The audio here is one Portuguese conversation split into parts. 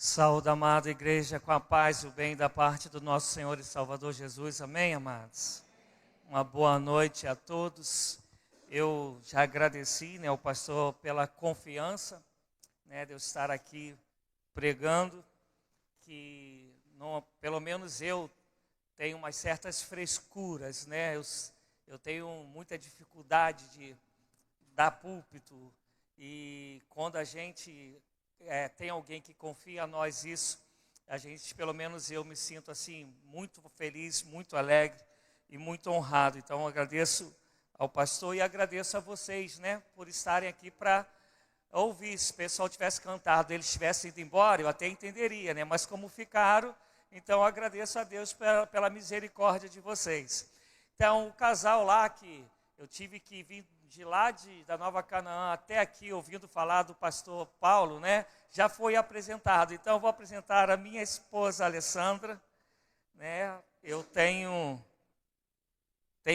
Saúde, amada igreja, com a paz e o bem da parte do nosso Senhor e Salvador Jesus. Amém, amados? Uma boa noite a todos. Eu já agradeci, ao pastor pela confiança, de eu estar aqui pregando, que pelo menos eu tenho umas certas frescuras, Eu tenho muita dificuldade de dar púlpito e quando a gente tem alguém que confia a nós isso, a gente, pelo menos eu me sinto assim, muito feliz, muito alegre e muito honrado. Então eu agradeço ao pastor e agradeço a vocês, por estarem aqui para ouvir. Se o pessoal tivesse cantado, eles tivessem ido embora, eu até entenderia, mas como ficaram, então eu agradeço a Deus pela misericórdia de vocês. Então o casal lá que eu tive que vir de lá da Nova Canaã até aqui, ouvindo falar do pastor Paulo, já foi apresentado. Então, eu vou apresentar a minha esposa, Alessandra, Eu tenho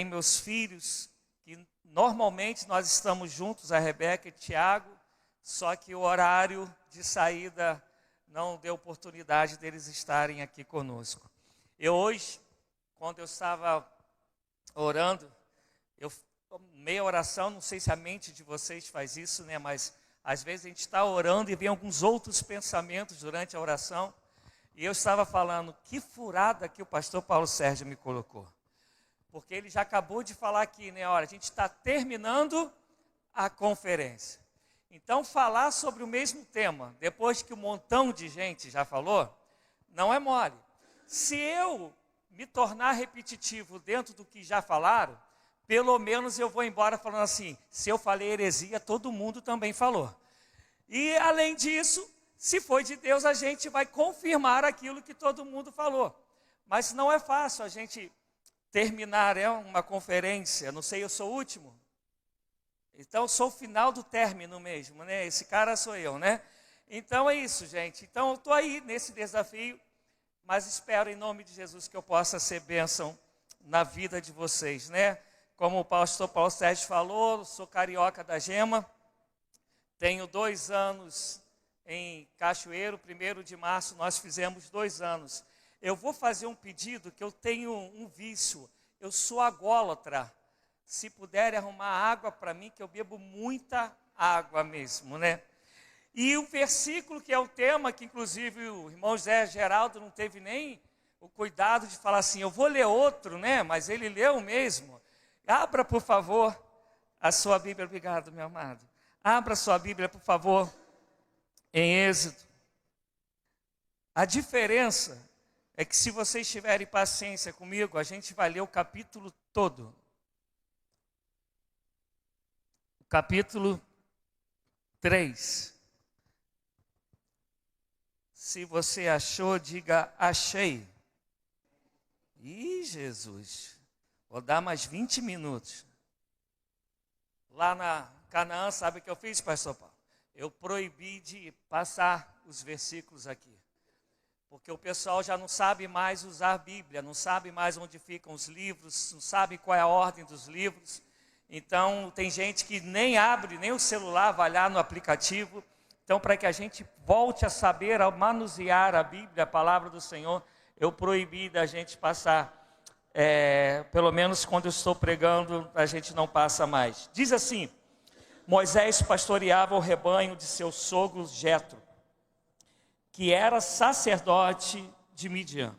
meus filhos, que normalmente nós estamos juntos, a Rebeca e o Tiago, só que o horário de saída não deu oportunidade deles estarem aqui conosco. Hoje, quando eu estava orando, meia oração, não sei se a mente de vocês faz isso, mas às vezes a gente está orando e vem alguns outros pensamentos durante a oração. E eu estava falando, que furada que o pastor Paulo Sérgio me colocou. Porque ele já acabou de falar aqui, a gente está terminando a conferência. Então, falar sobre o mesmo tema, depois que um montão de gente já falou, não é mole. Se eu me tornar repetitivo dentro do que já falaram, pelo menos eu vou embora falando assim, se eu falei heresia, todo mundo também falou. E além disso, se foi de Deus, a gente vai confirmar aquilo que todo mundo falou. Mas não é fácil a gente terminar uma conferência, não sei, eu sou o último. Então eu sou o final do término mesmo, Esse cara sou eu, Então é isso, gente. Então eu estou aí nesse desafio, mas espero em nome de Jesus que eu possa ser bênção na vida de vocês, Como o pastor Paulo Sérgio falou, sou carioca da Gema, tenho 2 anos em Cachoeiro, 1º de março nós fizemos 2 anos. Eu vou fazer um pedido que eu tenho um vício, eu sou agólatra, se puderem arrumar água para mim, que eu bebo muita água mesmo, E o versículo que é o tema, que inclusive o irmão José Geraldo não teve nem o cuidado de falar assim, eu vou ler outro, mas ele leu mesmo. Abra, por favor, a sua Bíblia. Obrigado, meu amado. Abra a sua Bíblia, por favor, em Êxodo. A diferença é que se vocês tiverem paciência comigo, a gente vai ler o capítulo todo. O capítulo 3. Se você achou, diga achei. Ih, Jesus! Vou dar mais 20 minutos. Lá na Canaã, sabe o que eu fiz, pastor Paulo? Eu proibi de passar os versículos aqui. Porque o pessoal já não sabe mais usar a Bíblia, não sabe mais onde ficam os livros, não sabe qual é a ordem dos livros. Então, tem gente que nem abre, nem o celular, vai lá no aplicativo. Então, para que a gente volte a saber, a manusear a Bíblia, a palavra do Senhor, eu proibi da gente passar. Pelo menos quando eu estou pregando, a gente não passa mais. Diz assim, Moisés pastoreava o rebanho de seu sogro Jetro, que era sacerdote de Midian.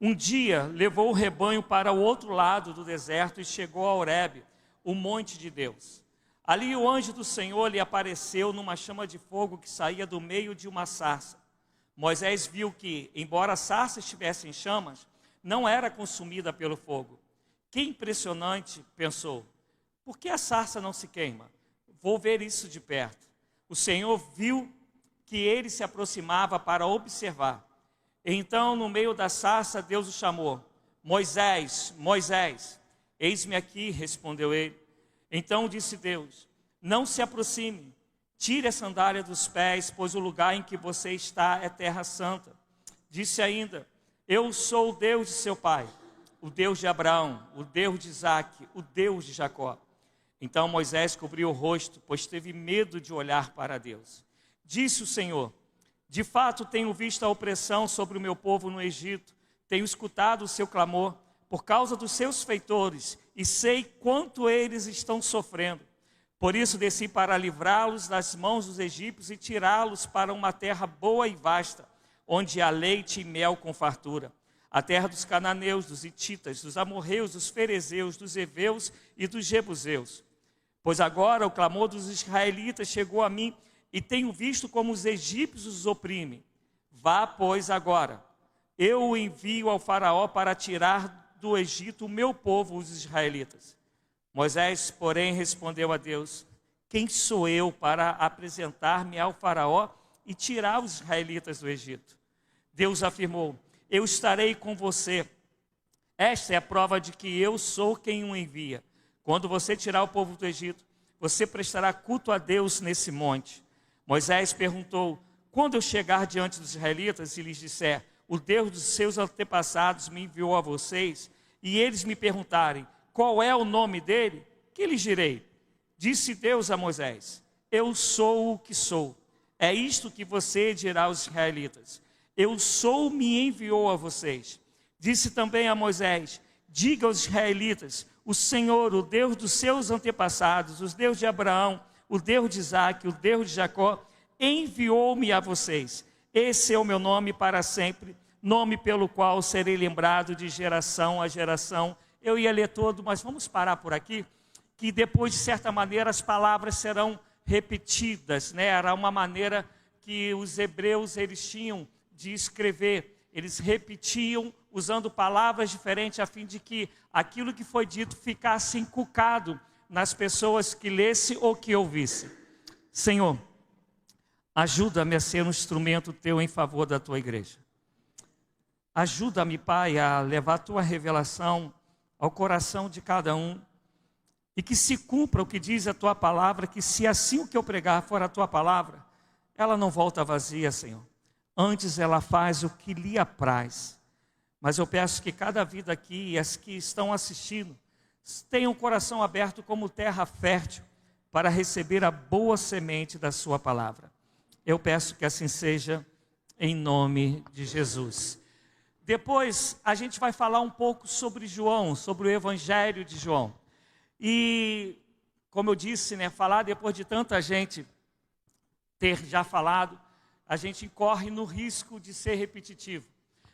Um dia levou o rebanho para o outro lado do deserto e chegou a Horebe, o monte de Deus. Ali o anjo do Senhor lhe apareceu numa chama de fogo que saía do meio de uma sarça. Moisés viu que, embora a sarça estivesse em chamas, não era consumida pelo fogo. Que impressionante, pensou. Por que a sarça não se queima? Vou ver isso de perto. O Senhor viu que ele se aproximava para observar. Então, no meio da sarça, Deus o chamou. Moisés, Moisés. Eis-me aqui, respondeu ele. Então disse Deus, não se aproxime. Tire a sandália dos pés, pois o lugar em que você está é terra santa. Disse ainda, eu sou o Deus de seu pai, o Deus de Abraão, o Deus de Isaque, o Deus de Jacó. Então Moisés cobriu o rosto, pois teve medo de olhar para Deus. Disse o Senhor, De fato, tenho visto a opressão sobre o meu povo no Egito, tenho escutado o seu clamor por causa dos seus feitores e sei quanto eles estão sofrendo. Por isso desci para livrá-los das mãos dos egípcios e tirá-los para uma terra boa e vasta, onde há leite e mel com fartura. A terra dos cananeus, dos hititas, dos amorreus, dos ferezeus, dos heveus e dos jebuseus. Pois agora o clamor dos israelitas chegou a mim e tenho visto como os egípcios os oprimem. Vá, pois, agora. Eu o envio ao faraó para tirar do Egito o meu povo, os israelitas. Moisés, porém, respondeu a Deus: quem sou eu para apresentar-me ao faraó e tirar os israelitas do Egito? Deus afirmou: eu estarei com você. Esta é a prova de que eu sou quem o envia. Quando você tirar o povo do Egito, você prestará culto a Deus nesse monte. Moisés perguntou: quando eu chegar diante dos israelitas e lhes disser, o Deus dos seus antepassados me enviou a vocês, e eles me perguntarem, qual é o nome dele? Que lhes direi? Disse Deus a Moisés: eu sou o que sou. É isto que você dirá aos israelitas: eu sou, me enviou a vocês. Disse também a Moisés: diga aos israelitas, o Senhor, o Deus dos seus antepassados, o Deus de Abraão, o Deus de Isaque, o Deus de Jacó, enviou-me a vocês. Esse é o meu nome para sempre, nome pelo qual serei lembrado de geração a geração. Eu ia ler todo, mas vamos parar por aqui, que depois, de certa maneira, as palavras serão repetidas, né? Era uma maneira que os hebreus eles tinham de escrever. Eles repetiam usando palavras diferentes a fim de que aquilo que foi dito ficasse inculcado nas pessoas que lessem ou que ouvissem. Senhor, ajuda-me a ser um instrumento teu em favor da tua igreja. Ajuda-me, Pai, a levar a tua revelação ao coração de cada um e que se cumpra o que diz a tua palavra, que se assim o que eu pregar for a tua palavra, ela não volta vazia, Senhor. Antes ela faz o que lhe apraz. Mas eu peço que cada vida aqui e as que estão assistindo tenham o coração aberto como terra fértil para receber a boa semente da sua palavra. Eu peço que assim seja, em nome de Jesus. Depois a gente vai falar um pouco sobre João, sobre o Evangelho de João. E, como eu disse, né, falar depois de tanta gente ter já falado, a gente corre no risco de ser repetitivo.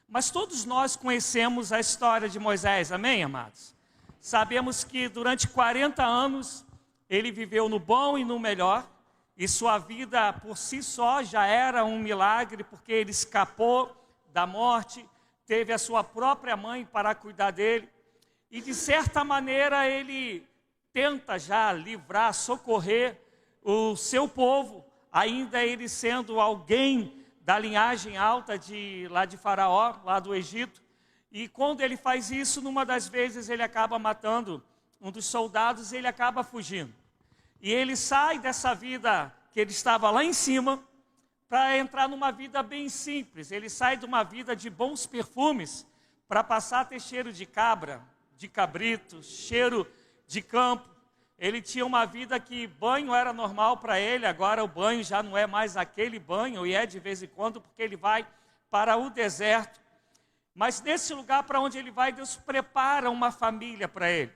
Mas todos nós conhecemos a história de Moisés, amém, amados? Sabemos que durante 40 anos ele viveu no bom e no melhor, e sua vida por si só já era um milagre, porque ele escapou da morte, teve a sua própria mãe para cuidar dele, e de certa maneira ele tenta já livrar, socorrer o seu povo, ainda ele sendo alguém da linhagem alta lá de Faraó, lá do Egito. E quando ele faz isso, numa das vezes ele acaba matando um dos soldados e ele acaba fugindo. E ele sai dessa vida que ele estava lá em cima para entrar numa vida bem simples. Ele sai de uma vida de bons perfumes para passar a ter cheiro de cabra, de cabrito, cheiro de campo. Ele tinha uma vida que banho era normal para ele, agora o banho já não é mais aquele banho, e é de vez em quando, porque ele vai para o deserto. Mas nesse lugar para onde ele vai, Deus prepara uma família para ele.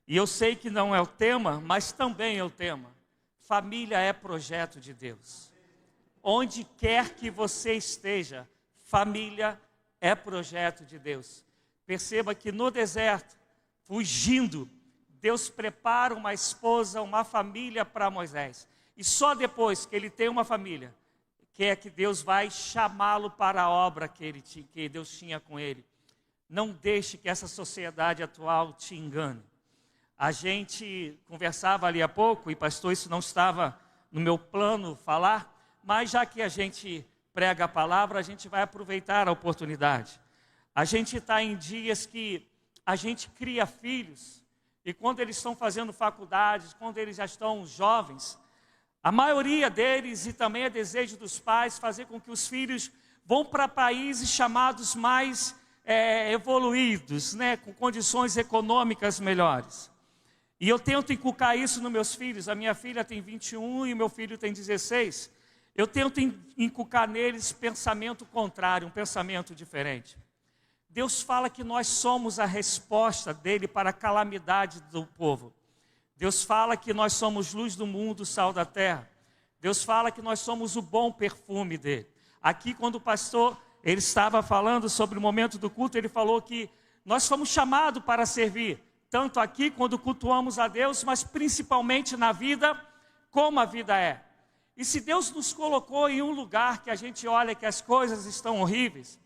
E eu sei que não é o tema, mas também é o tema. Família é projeto de Deus. Onde quer que você esteja, família é projeto de Deus. Perceba que no deserto, fugindo, Deus prepara uma esposa, uma família para Moisés. E só depois que ele tem uma família, que é que Deus vai chamá-lo para a obra que Deus tinha com ele. Não deixe que essa sociedade atual te engane. A gente conversava ali há pouco, e pastor, isso não estava no meu plano falar, mas já que a gente prega a palavra, a gente vai aproveitar a oportunidade. A gente está em dias que a gente cria filhos, e quando eles estão fazendo faculdades, quando eles já estão jovens, a maioria deles, e também é desejo dos pais, fazer com que os filhos vão para países chamados mais evoluídos, né, com condições econômicas melhores. E eu tento inculcar isso nos meus filhos. A minha filha tem 21 e o meu filho tem 16. eu tento inculcar neles pensamento contrário, um pensamento diferente. Deus fala que nós somos a resposta dele para a calamidade do povo. Deus fala que nós somos luz do mundo, sal da terra. Deus fala que nós somos o bom perfume dele. Aqui, quando o pastor ele estava falando sobre o momento do culto, ele falou que nós fomos chamados para servir, tanto aqui quando cultuamos a Deus, mas principalmente na vida, como a vida é. E se Deus nos colocou em um lugar que a gente olha que as coisas estão horríveis,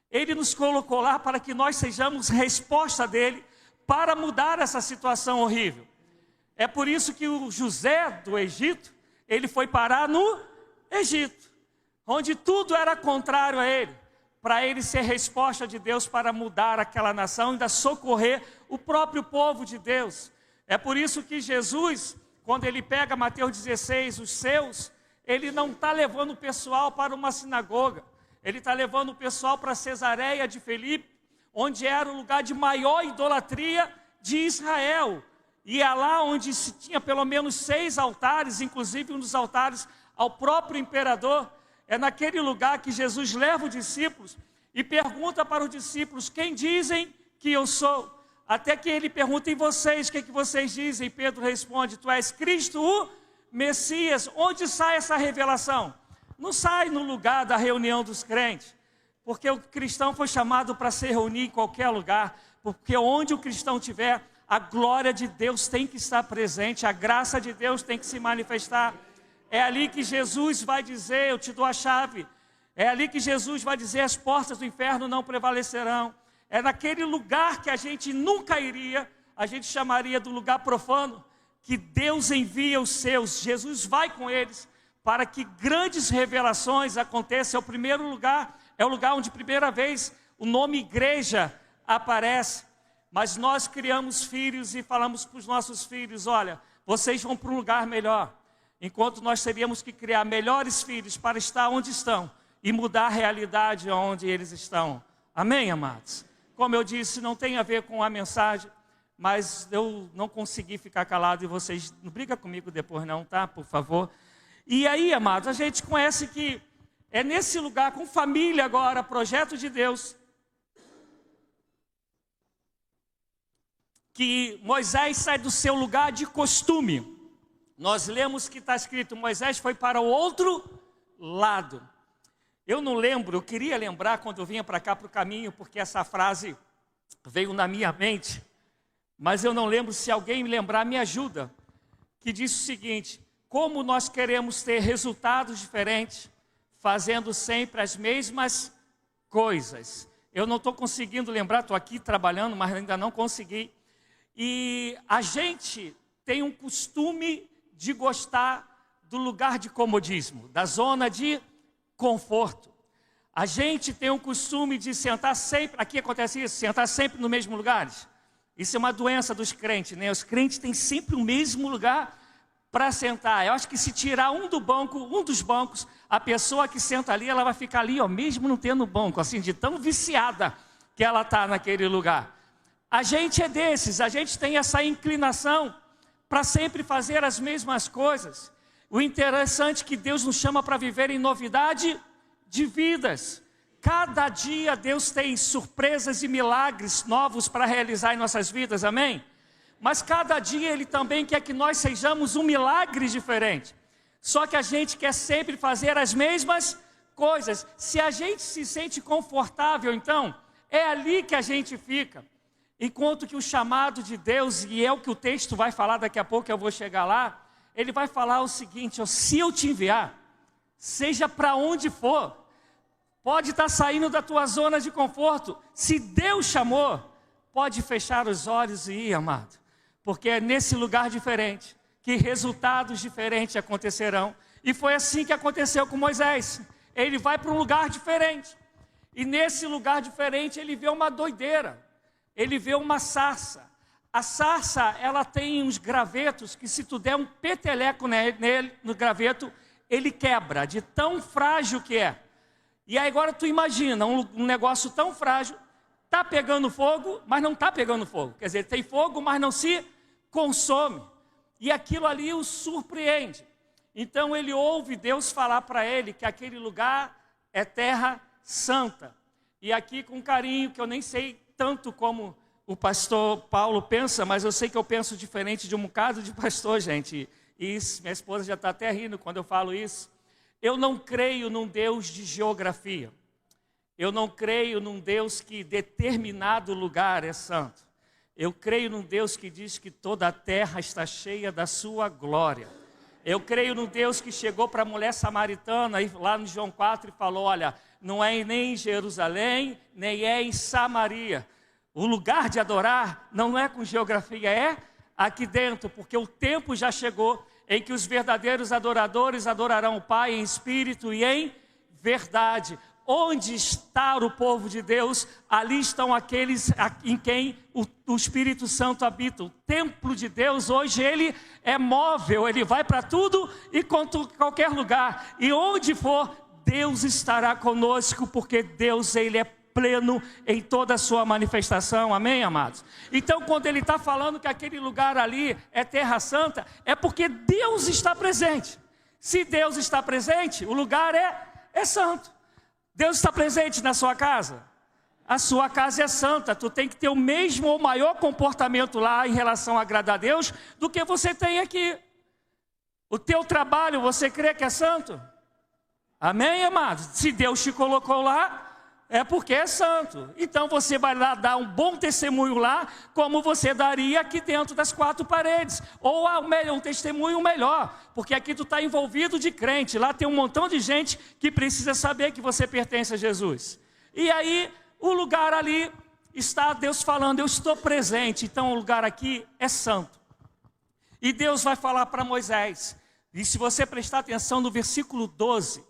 Ele nos colocou lá para que nós sejamos resposta dele para mudar essa situação horrível. É por isso que o José do Egito, ele foi parar no Egito, onde tudo era contrário a ele, para ele ser resposta de Deus para mudar aquela nação e ainda socorrer o próprio povo de Deus. É por isso que Jesus, quando ele pega Mateus 16, os seus, ele não está levando o pessoal para uma sinagoga, ele está levando o pessoal para Cesareia de Filipe, onde era o lugar de maior idolatria de Israel. E é lá onde se tinha pelo menos 6 altares, inclusive um dos altares ao próprio imperador. É naquele lugar que Jesus leva os discípulos e pergunta para os discípulos: quem dizem que eu sou? Até que ele pergunta: e vocês, o que vocês dizem? E Pedro responde: tu és Cristo, o Messias. Onde sai essa revelação? Não sai no lugar da reunião dos crentes, porque o cristão foi chamado para se reunir em qualquer lugar, porque onde o cristão estiver, a glória de Deus tem que estar presente, a graça de Deus tem que se manifestar. É ali que Jesus vai dizer: eu te dou a chave. É ali que Jesus vai dizer: as portas do inferno não prevalecerão. É naquele lugar que a gente nunca iria, a gente chamaria do lugar profano, que Deus envia os seus. Jesus vai com eles para que grandes revelações aconteçam. É o primeiro lugar, é o lugar onde primeira vez o nome igreja aparece. Mas nós criamos filhos e falamos para os nossos filhos: olha, vocês vão para um lugar melhor. Enquanto nós teríamos que criar melhores filhos para estar onde estão e mudar a realidade onde eles estão. Amém, amados? Como eu disse, não tem a ver com a mensagem, mas eu não consegui ficar calado e vocês não brigam comigo depois não, tá? Por favor. E aí, amados, a gente conhece que é nesse lugar, com família agora, projeto de Deus, que Moisés sai do seu lugar de costume. Nós lemos que está escrito: Moisés foi para o outro lado. Eu não lembro, eu queria lembrar quando eu vinha para cá para o caminho, porque essa frase veio na minha mente, mas eu não lembro. Se alguém me lembrar, me ajuda. Que diz o seguinte: como nós queremos ter resultados diferentes, fazendo sempre as mesmas coisas. Eu não estou conseguindo lembrar, estou aqui trabalhando, mas ainda não consegui. E a gente tem um costume de gostar do lugar de comodismo, da zona de conforto. A gente tem um costume de sentar sempre, aqui acontece isso, sentar sempre no mesmo lugar. Isso é uma doença dos crentes, né? Os crentes têm sempre o mesmo lugar para sentar. Eu acho que se tirar um dos bancos, a pessoa que senta ali, ela vai ficar ali, ó, mesmo não tendo banco, assim, de tão viciada que ela está naquele lugar. A gente é desses, a gente tem essa inclinação para sempre fazer as mesmas coisas. O interessante é que Deus nos chama para viver em novidade de vidas. Cada dia Deus tem surpresas e milagres novos para realizar em nossas vidas, amém? Mas cada dia Ele também quer que nós sejamos um milagre diferente. Só que a gente quer sempre fazer as mesmas coisas. Se a gente se sente confortável, então, é ali que a gente fica. Enquanto que o chamado de Deus, e é o que o texto vai falar daqui a pouco, eu vou chegar lá, ele vai falar o seguinte: ó, se eu te enviar, seja para onde for, pode estar saindo da tua zona de conforto. Se Deus chamou, pode fechar os olhos e ir, amado, porque é nesse lugar diferente que resultados diferentes acontecerão. E foi assim que aconteceu com Moisés. Ele vai para um lugar diferente, e nesse lugar diferente ele vê uma doideira. Ele vê uma sarça. A sarça, ela tem uns gravetos que, se tu der um peteleco nele, no graveto, ele quebra, de tão frágil que é. E aí agora tu imagina, um negócio tão frágil, está pegando fogo, mas não está pegando fogo. Quer dizer, tem fogo, mas não se consome. E aquilo ali o surpreende. Então ele ouve Deus falar para ele que aquele lugar é terra santa. E aqui com carinho, que eu nem sei tanto como o pastor Paulo pensa, mas eu sei que eu penso diferente de um bocado de pastor, gente. E minha esposa já está até rindo quando eu falo isso. Eu não creio num Deus de geografia. Eu não creio num Deus que determinado lugar é santo. Eu creio num Deus que diz que toda a terra está cheia da sua glória. Eu creio num Deus que chegou para a mulher samaritana, lá no João 4, e falou, olha, não é nem em Jerusalém, nem é em Samaria. O lugar de adorar não é com geografia, é aqui dentro, porque o tempo já chegou em que os verdadeiros adoradores adorarão o Pai em espírito e em verdade. Onde está o povo de Deus, ali estão aqueles em quem o Espírito Santo habita. O templo de Deus hoje ele é móvel, ele vai para tudo e qualquer lugar. E onde for, Deus estará conosco, porque Deus ele é pleno em toda a sua manifestação, amém, amados? Então, quando ele está falando que aquele lugar ali é terra santa, é porque Deus está presente. Se Deus está presente, o lugar é santo. Deus está presente na sua casa? A sua casa é santa, tu tem que ter o mesmo ou maior comportamento lá em relação a agradar a Deus do que você tem aqui. O teu trabalho, você crê que é santo? Amém, amados? Se Deus te colocou lá, é porque é santo. Então você vai lá dar um bom testemunho lá, como você daria aqui dentro das quatro paredes. Ou um testemunho melhor, porque aqui tu está envolvido de crente. Lá tem um montão de gente que precisa saber que você pertence a Jesus. E aí, o lugar ali está Deus falando, eu estou presente. Então o lugar aqui é santo. E Deus vai falar para Moisés. E se você prestar atenção no versículo 12,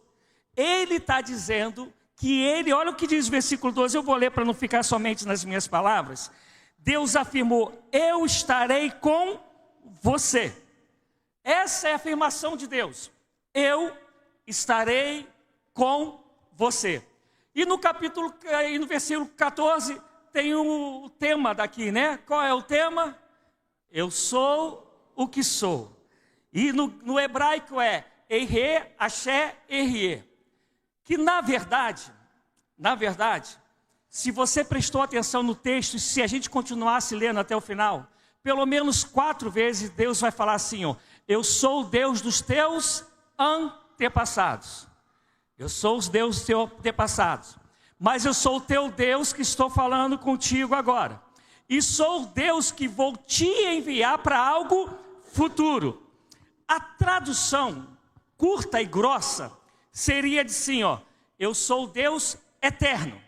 ele está dizendo que ele, olha o que diz o versículo 12, eu vou ler para não ficar somente nas minhas palavras. Deus afirmou, eu estarei com você. Essa é a afirmação de Deus. Eu estarei com você. E no capítulo, e no versículo 14, tem o tema daqui, né? Qual é o tema? Eu sou o que sou. E no hebraico é Eirê, Axé, Erie. Que na verdade, se você prestou atenção no texto, e se a gente continuasse lendo até o final, pelo menos 4 vezes Deus vai falar assim, ó, eu sou o Deus dos teus antepassados. Eu sou os Deus dos teus antepassados. Mas eu sou o teu Deus que estou falando contigo agora. E sou o Deus que vou te enviar para algo futuro. A tradução curta e grossa seria de assim, ó, eu sou o Deus eterno.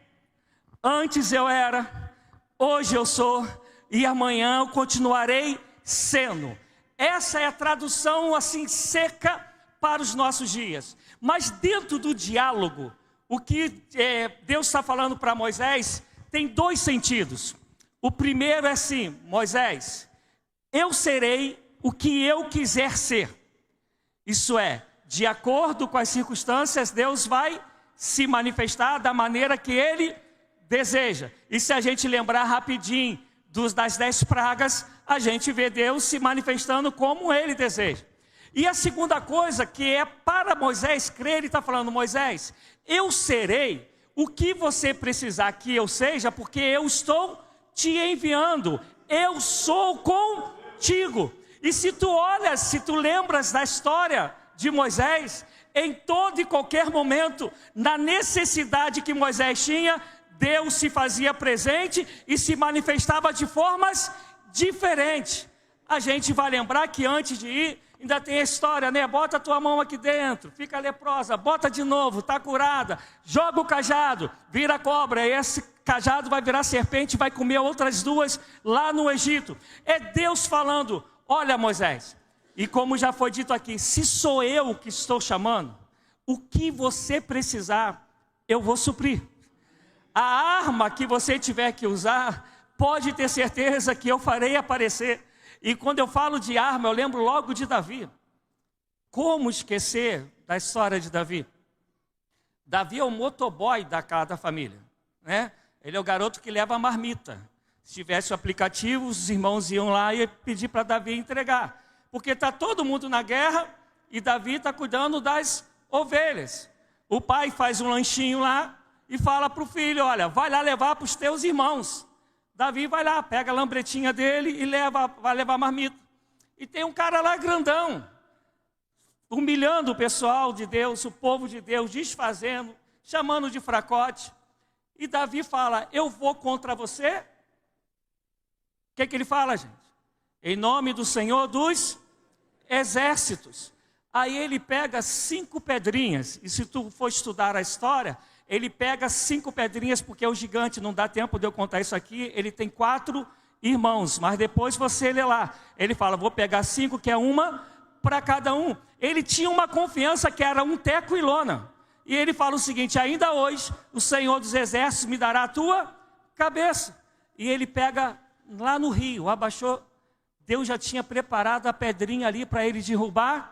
Antes eu era, hoje eu sou e amanhã eu continuarei sendo. Essa é a tradução assim seca para os nossos dias. Mas dentro do diálogo, o que Deus está falando para Moisés tem 2 sentidos. O primeiro é assim, Moisés, eu serei o que eu quiser ser. Isso é, de acordo com as circunstâncias, Deus vai se manifestar da maneira que Ele deseja. E se a gente lembrar rapidinho das 10 pragas, a gente vê Deus se manifestando como Ele deseja. E a segunda coisa que é para Moisés crer, Ele está falando, Moisés, eu serei o que você precisar que eu seja, porque eu estou te enviando. Eu sou contigo. E se tu lembras da história de Moisés, em todo e qualquer momento, na necessidade que Moisés tinha, Deus se fazia presente e se manifestava de formas diferentes. A gente vai lembrar que antes de ir, ainda tem a história, né? Bota a tua mão aqui dentro, fica leprosa, bota de novo, está curada, joga o cajado, vira cobra, e esse cajado vai virar serpente, vai comer outras 2 lá no Egito. É Deus falando, olha Moisés, e como já foi dito aqui, se sou eu que estou chamando, o que você precisar, eu vou suprir. A arma que você tiver que usar, pode ter certeza que eu farei aparecer. E quando eu falo de arma, eu lembro logo de Davi. Como esquecer da história de Davi? Davi é o motoboy da família, né? Ele é o garoto que leva a marmita. Se tivesse o aplicativo, os irmãos iam lá e pedir para Davi entregar. Porque está todo mundo na guerra e Davi está cuidando das ovelhas. O pai faz um lanchinho lá e fala para o filho, olha, vai lá levar para os teus irmãos. Davi vai lá, pega a lambretinha dele e vai levar a marmita. E tem um cara lá grandão, humilhando o pessoal de Deus, o povo de Deus, desfazendo, chamando de fracote. E Davi fala, eu vou contra você? O que ele fala, gente? Em nome do Senhor dos Exércitos. Aí ele pega 5 pedrinhas, e se tu for estudar a história, ele pega 5 pedrinhas, porque é o gigante, não dá tempo de eu contar isso aqui, ele tem 4 irmãos, mas depois você lê lá. Ele fala, vou pegar 5, que é uma para cada um. Ele tinha uma confiança que era um teco e lona. E ele fala o seguinte, ainda hoje o Senhor dos Exércitos me dará a tua cabeça. E ele pega lá no rio, abaixou, Deus já tinha preparado a pedrinha ali para ele derrubar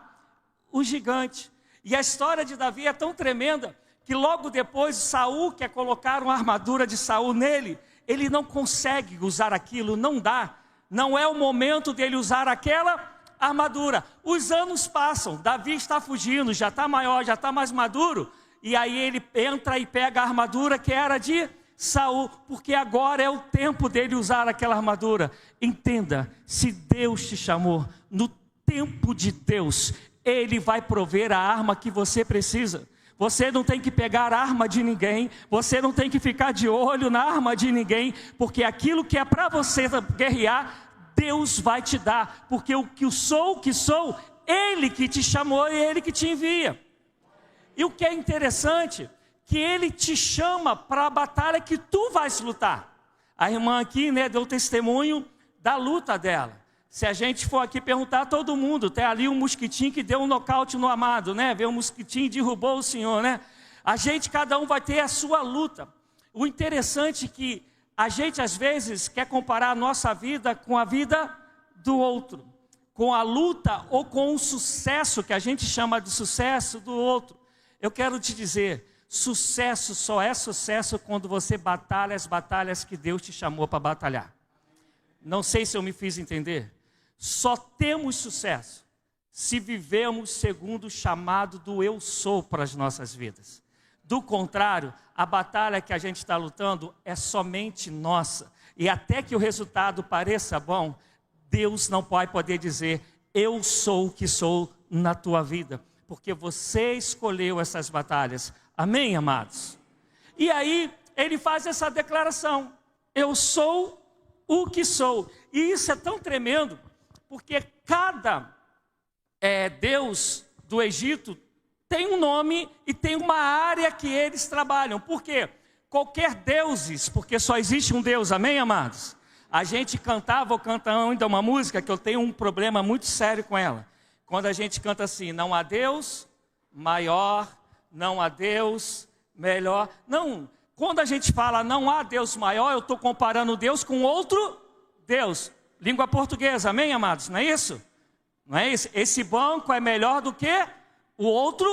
o gigante. E a história de Davi é tão tremenda, que logo depois Saul quer colocar uma armadura de Saul nele, ele não consegue usar aquilo, não dá, não é o momento dele usar aquela armadura. Os anos passam, Davi está fugindo, já está maior, já está mais maduro, e aí ele entra e pega a armadura que era de Saul, porque agora é o tempo dele usar aquela armadura. Entenda, se Deus te chamou, no tempo de Deus, Ele vai prover a arma que você precisa. Você não tem que pegar a arma de ninguém, você não tem que ficar de olho na arma de ninguém, porque aquilo que é para você guerrear, Deus vai te dar, porque o que sou, Ele que te chamou e Ele que te envia. E o que é interessante, que Ele te chama para a batalha que tu vais lutar. A irmã aqui, né, deu testemunho da luta dela. Se a gente for aqui perguntar a todo mundo, tem ali um mosquitinho que deu um nocaute no amado, né? Veio um mosquitinho e derrubou o Senhor, né? Cada um vai ter a sua luta. O interessante é que a gente às vezes quer comparar a nossa vida com a vida do outro, com a luta ou com o sucesso, que a gente chama de sucesso do outro. Eu quero te dizer, sucesso só é sucesso quando você batalha as batalhas que Deus te chamou para batalhar. Não sei se eu me fiz entender. Só temos sucesso se vivemos segundo o chamado do eu sou para as nossas vidas. Do contrário, a batalha que a gente está lutando é somente nossa. E até que o resultado pareça bom, Deus não vai poder dizer, eu sou o que sou na tua vida. Porque você escolheu essas batalhas. Amém, amados? E aí, ele faz essa declaração. Eu sou o que sou. E isso é tão tremendo, porque cada deus do Egito tem um nome e tem uma área que eles trabalham. Por quê? Qualquer deuses, porque só existe um Deus, amém, amados? A gente cantava ou canta ainda uma música que eu tenho um problema muito sério com ela. Quando a gente canta assim, não há Deus maior, não há Deus melhor. Não, quando a gente fala não há Deus maior, eu estou comparando Deus com outro Deus. Língua portuguesa, amém, amados? Não é isso? Não é isso? Esse banco é melhor do que o outro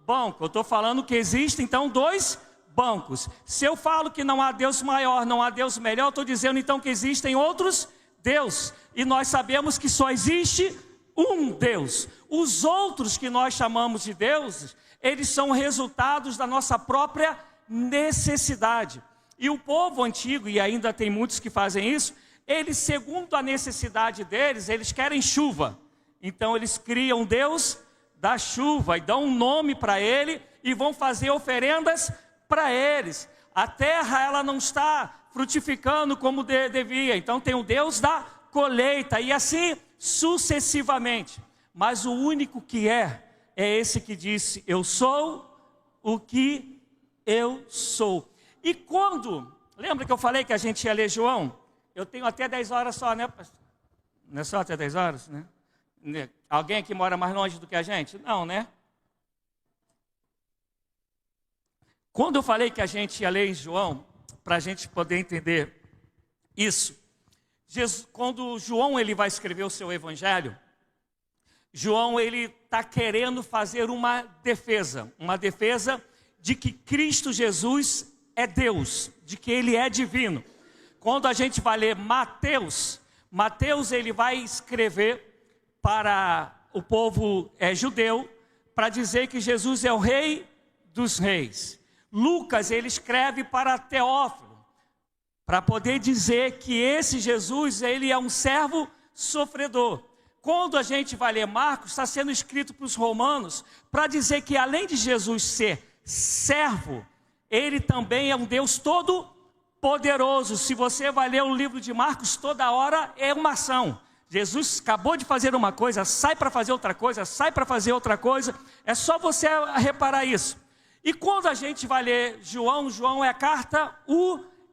banco. Eu estou falando que existem, então, 2 bancos. Se eu falo que não há Deus maior, não há Deus melhor, eu estou dizendo, então, que existem outros deuses. E nós sabemos que só existe um Deus. Os outros que nós chamamos de deuses, eles são resultados da nossa própria necessidade. E o povo antigo, e ainda tem muitos que fazem isso, eles, segundo a necessidade deles, eles querem chuva. Então eles criam Deus da chuva e dão um nome para ele e vão fazer oferendas para eles. A terra, ela não está frutificando como devia. Então tem o Deus da colheita e assim sucessivamente. Mas o único que é esse que disse, eu sou o que eu sou. E quando, lembra que eu falei que a gente ia ler João? Eu tenho até 10 horas só, né, pastor? Não é só até 10 horas, né? Alguém aqui mora mais longe do que a gente? Não, né? Quando eu falei que a gente ia ler em João, para a gente poder entender isso, quando João ele vai escrever o seu evangelho, João ele está querendo fazer uma defesa de que Cristo Jesus é Deus, de que Ele é divino. Quando a gente vai ler Mateus ele vai escrever para o povo judeu, para dizer que Jesus é o Rei dos Reis. Lucas, ele escreve para Teófilo, para poder dizer que esse Jesus, ele é um servo sofredor. Quando a gente vai ler Marcos, está sendo escrito para os romanos, para dizer que além de Jesus ser servo, ele também é um Deus todo poderoso. Se você vai ler o livro de Marcos, toda hora é uma ação. Jesus acabou de fazer uma coisa, sai para fazer outra coisa, sai para fazer outra coisa. É só você reparar isso. E quando a gente vai ler João, João é a carta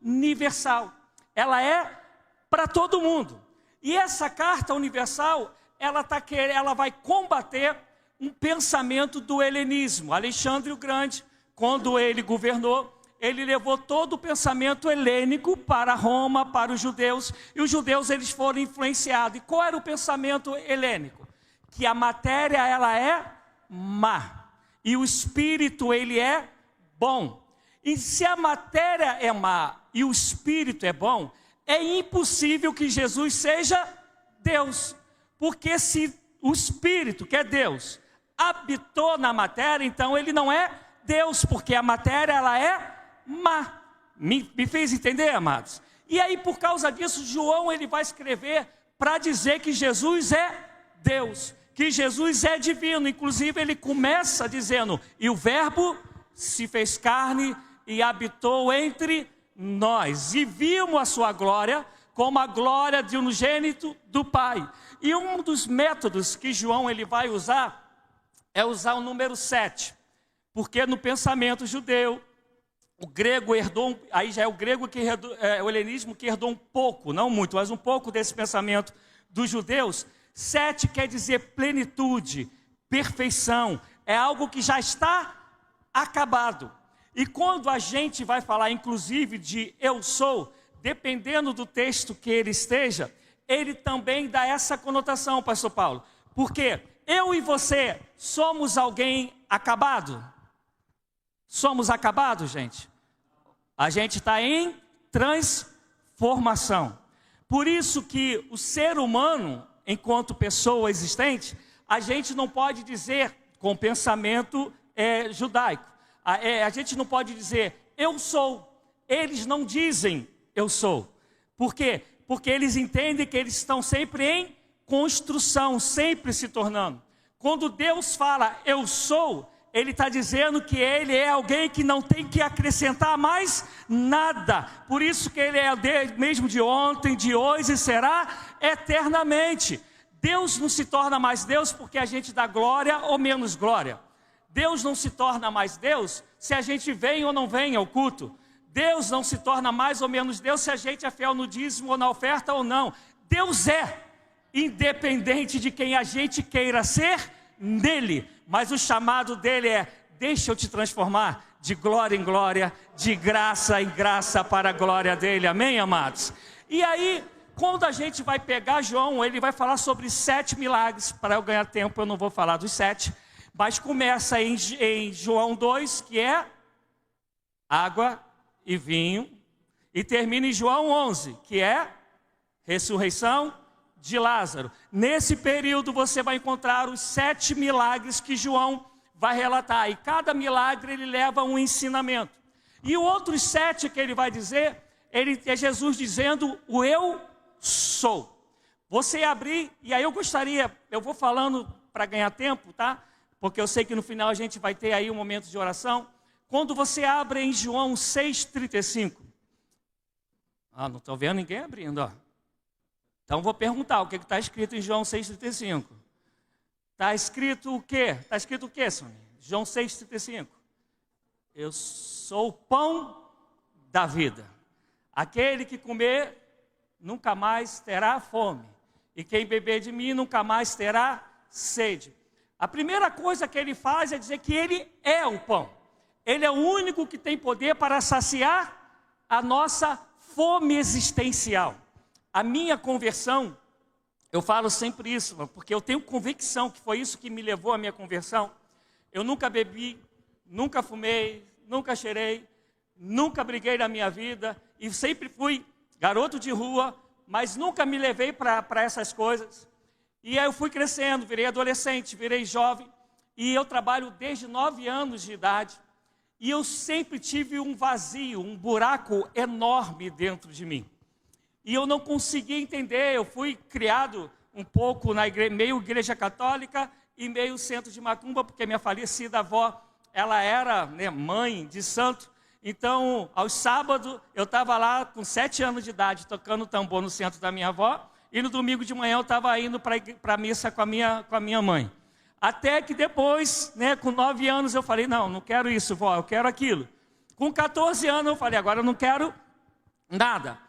universal. Ela é para todo mundo. E essa carta universal, ela vai combater um pensamento do helenismo. Alexandre o Grande, quando ele governou, ele levou todo o pensamento helênico para Roma, para os judeus, e os judeus eles foram influenciados. E qual era o pensamento helênico? Que a matéria ela é má, e o espírito ele é bom. E se a matéria é má e o espírito é bom, é impossível que Jesus seja Deus. Porque se o espírito, que é Deus, habitou na matéria, então ele não é Deus, porque a matéria ela é má. Me fez entender, amados? E aí, por causa disso, João ele vai escrever para dizer que Jesus é Deus, que Jesus é divino. Inclusive ele começa dizendo: e o verbo se fez carne e habitou entre nós, e vimos a sua glória como a glória de unigênito do Pai. E um dos métodos que João ele vai usar é usar o número 7, porque no pensamento judeu, o grego herdou, aí já é o grego que herdou, o helenismo que herdou um pouco, não muito, mas um pouco desse pensamento dos judeus. 7 quer dizer plenitude, perfeição, é algo que já está acabado. E quando a gente vai falar, inclusive, de eu sou, dependendo do texto que ele esteja, ele também dá essa conotação, pastor Paulo. Porque eu e você somos alguém acabado? Somos acabados, gente? A gente está em transformação. Por isso que o ser humano, enquanto pessoa existente, a gente não pode dizer com pensamento judaico. A gente não pode dizer eu sou. Eles não dizem eu sou. Por quê? Porque eles entendem que eles estão sempre em construção, sempre se tornando. Quando Deus fala eu sou, Ele está dizendo que Ele é alguém que não tem que acrescentar mais nada. Por isso que Ele é o mesmo de ontem, de hoje e será eternamente. Deus não se torna mais Deus porque a gente dá glória ou menos glória. Deus não se torna mais Deus se a gente vem ou não vem ao culto. Deus não se torna mais ou menos Deus se a gente é fiel no dízimo ou na oferta ou não. Deus é, independente de quem a gente queira ser nele. Mas o chamado dele é: deixa eu te transformar de glória em glória, de graça em graça para a glória dele. Amém, amados? E aí, quando a gente vai pegar João, ele vai falar sobre 7 milagres. Para eu ganhar tempo, eu não vou falar dos 7. Mas começa em João 2, que é água e vinho. E termina em João 11, que é ressurreição de Lázaro. Nesse período você vai encontrar os 7 milagres que João vai relatar. E cada milagre ele leva um ensinamento. E o outro 7 que ele vai dizer, ele é Jesus dizendo o eu sou. Você abrir, e aí eu vou falando para ganhar tempo, tá? Porque eu sei que no final a gente vai ter aí um momento de oração. Quando você abre em João 6,35. Não estou vendo ninguém abrindo, ó. Então vou perguntar, o que está escrito em João 6,35? Está escrito o quê? Está escrito o quê, Sônia? João 6,35. Eu sou o pão da vida. Aquele que comer nunca mais terá fome. E quem beber de mim nunca mais terá sede. A primeira coisa que ele faz é dizer que ele é o pão. Ele é o único que tem poder para saciar a nossa fome existencial. A minha conversão, eu falo sempre isso, porque eu tenho convicção que foi isso que me levou à minha conversão. Eu nunca bebi, nunca fumei, nunca cheirei, nunca briguei na minha vida. E sempre fui garoto de rua, mas nunca me levei para essas coisas. E aí eu fui crescendo, virei adolescente, virei jovem. e eu trabalho desde 9 anos de idade, e eu sempre tive um vazio, um buraco enorme dentro de mim. E eu não conseguia entender, eu fui criado um pouco na igreja, meio igreja católica e meio centro de macumba, porque minha falecida avó, ela era, né, mãe de santo. Então, aos sábados, eu estava lá com 7 anos de idade, tocando tambor no centro da minha avó, e no domingo de manhã eu estava indo para a missa com a minha mãe. Até que depois, né, com 9 anos, eu falei, não quero isso, vó, eu quero aquilo. Com 14 anos eu falei, agora eu não quero nada.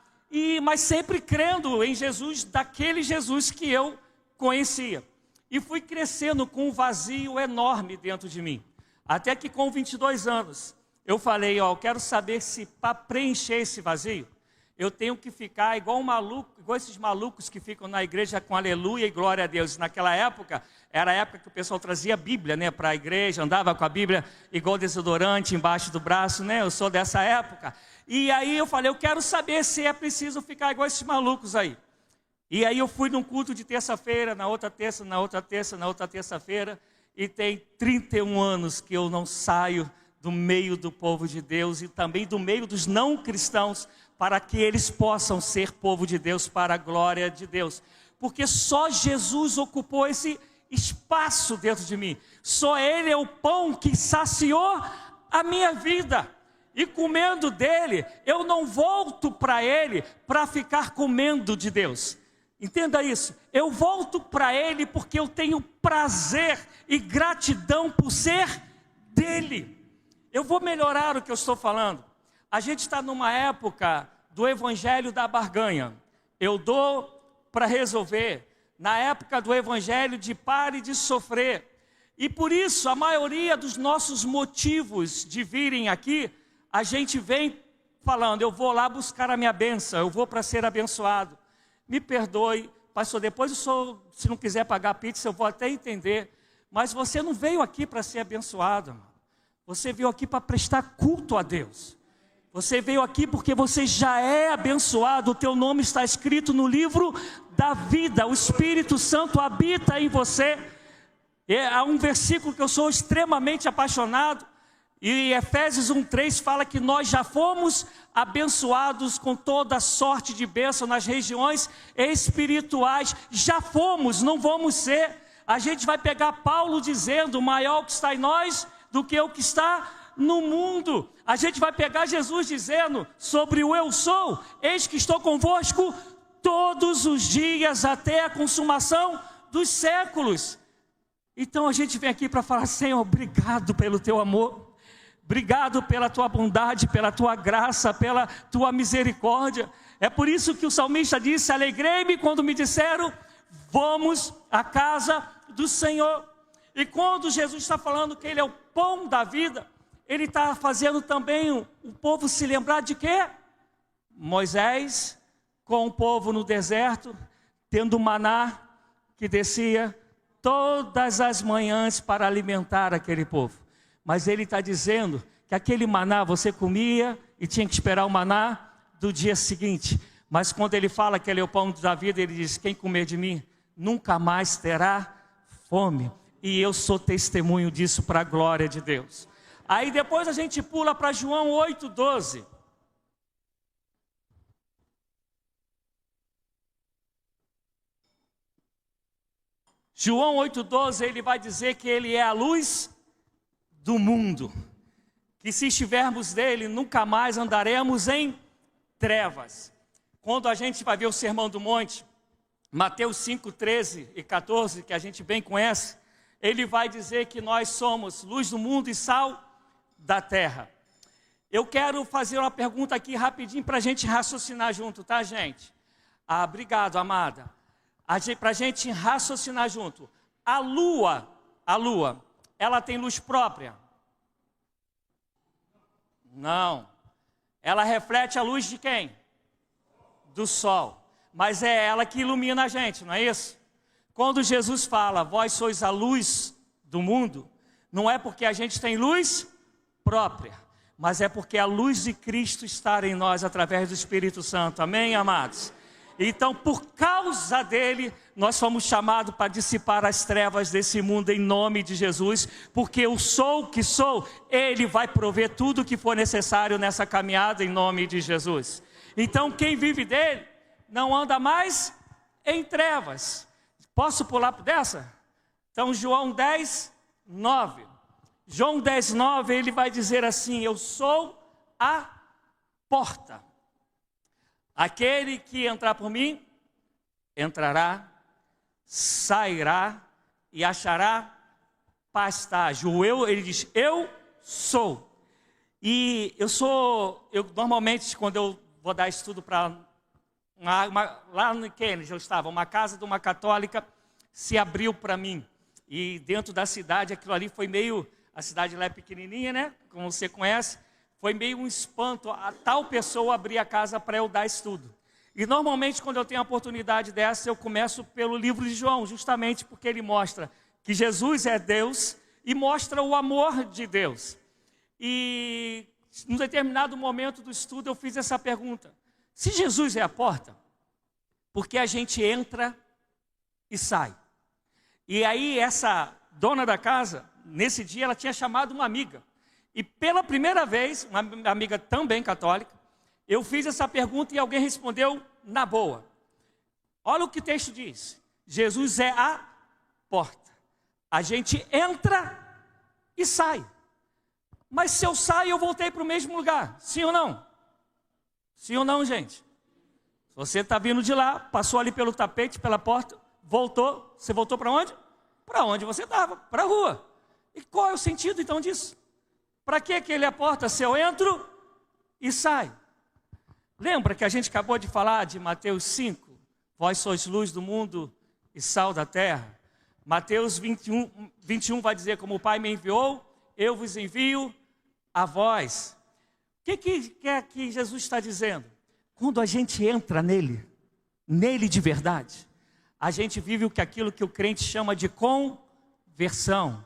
Mas sempre crendo em Jesus, daquele Jesus que eu conhecia. E fui crescendo com um vazio enorme dentro de mim. Até que com 22 anos, eu falei, eu quero saber se para preencher esse vazio, eu tenho que ficar igual um maluco, igual esses malucos que ficam na igreja com aleluia e glória a Deus. Naquela época, era a época que o pessoal trazia a Bíblia, né, para a igreja, andava com a Bíblia igual desodorante embaixo do braço, né? Eu sou dessa época. E aí eu falei, eu quero saber se é preciso ficar igual esses malucos aí. E aí eu fui num culto de terça-feira, na outra terça, na outra terça, na outra terça-feira, e tem 31 anos que eu não saio do meio do povo de Deus e também do meio dos não cristãos, para que eles possam ser povo de Deus para a glória de Deus. Porque só Jesus ocupou esse espaço dentro de mim. Só Ele é o pão que saciou a minha vida. E comendo dele, eu não volto para Ele para ficar comendo de Deus. Entenda isso. Eu volto para Ele porque eu tenho prazer e gratidão por ser dele. Eu vou melhorar o que eu estou falando. A gente está numa época do evangelho da barganha. Eu dou para resolver. Na época do evangelho de pare de sofrer. E por isso, a maioria dos nossos motivos de virem aqui, a gente vem falando, eu vou lá buscar a minha bênção, eu vou para ser abençoado. Me perdoe, pastor, depois se não quiser pagar pizza, eu vou até entender. Mas você não veio aqui para ser abençoado, irmão. Você veio aqui para prestar culto a Deus. Você veio aqui porque você já é abençoado. O teu nome está escrito no livro da vida. O Espírito Santo habita em você. Há um versículo que eu sou extremamente apaixonado. E Efésios 1:3 fala que nós já fomos abençoados com toda sorte de bênção nas regiões espirituais. Já fomos, não vamos ser. A gente vai pegar Paulo dizendo, maior o que está em nós do que o que está no mundo. A gente vai pegar Jesus dizendo sobre o eu sou, eis que estou convosco todos os dias até a consumação dos séculos. Então a gente vem aqui para falar, Senhor, obrigado pelo teu amor, obrigado pela tua bondade, pela tua graça, pela tua misericórdia. É por isso que o salmista disse, alegrei-me quando me disseram, vamos à casa do Senhor. E quando Jesus está falando que Ele é o pão da vida, Ele está fazendo também o povo se lembrar de quê? Moisés com o povo no deserto, tendo maná que descia todas as manhãs para alimentar aquele povo. Mas Ele está dizendo que aquele maná você comia e tinha que esperar o maná do dia seguinte. Mas quando Ele fala que Ele é o pão da vida, Ele diz, quem comer de mim nunca mais terá fome. E eu sou testemunho disso para a glória de Deus. Aí depois a gente pula para João 8:12. João 8:12, ele vai dizer que ele é a luz do mundo. Que se estivermos nele, nunca mais andaremos em trevas. Quando a gente vai ver o Sermão do Monte, Mateus 5:13 e 14, que a gente bem conhece, ele vai dizer que nós somos luz do mundo e sal da terra. Eu quero fazer uma pergunta aqui rapidinho para a gente raciocinar junto, tá, gente? Obrigado, amada. Para a gente raciocinar junto. A lua, ela tem luz própria? Não. Ela reflete a luz de quem? Do sol. Mas é ela que ilumina a gente, não é isso? Quando Jesus fala, vós sois a luz do mundo, não é porque a gente tem luz própria, mas é porque a luz de Cristo está em nós através do Espírito Santo. Amém, amados? Então, por causa dele, nós fomos chamados para dissipar as trevas desse mundo em nome de Jesus, porque eu sou o que sou, ele vai prover tudo o que for necessário nessa caminhada em nome de Jesus. Então, quem vive dele não anda mais em trevas. Posso pular por dessa? Então, João 10, 9. João 10, 9, ele vai dizer assim: eu sou a porta. Aquele que entrar por mim, entrará, sairá e achará pastagem. Ele diz, eu sou. E eu normalmente, quando eu vou dar estudo para lá no Kennedy, eu estava, uma casa de uma católica se abriu para mim. E dentro da cidade, aquilo ali foi meio, a cidade lá é pequenininha, né? Como você conhece. Foi meio um espanto a tal pessoa abrir a casa para eu dar estudo. E normalmente quando eu tenho a oportunidade dessa, eu começo pelo livro de João, justamente porque ele mostra que Jesus é Deus e mostra o amor de Deus. E num determinado momento do estudo eu fiz essa pergunta: se Jesus é a porta, por que a gente entra e sai? E aí essa dona da casa, nesse dia ela tinha chamado uma amiga. E pela primeira vez, uma amiga também católica, eu fiz essa pergunta e alguém respondeu na boa. Olha o que o texto diz. Jesus é a porta. A gente entra e sai. Mas se eu saio, eu voltei para o mesmo lugar. Sim ou não? Sim ou não, gente? Você está vindo de lá, passou ali pelo tapete, pela porta, voltou. Você voltou para onde? Para onde você estava, para a rua. E qual é o sentido então disso? Para que ele é a porta se eu entro e saio? Lembra que a gente acabou de falar de Mateus 5? Vós sois luz do mundo e sal da terra. Mateus 21 vai dizer, como o Pai me enviou, eu vos envio a vós. O que é que Jesus está dizendo? Quando a gente entra nele de verdade, a gente vive aquilo que o crente chama de conversão,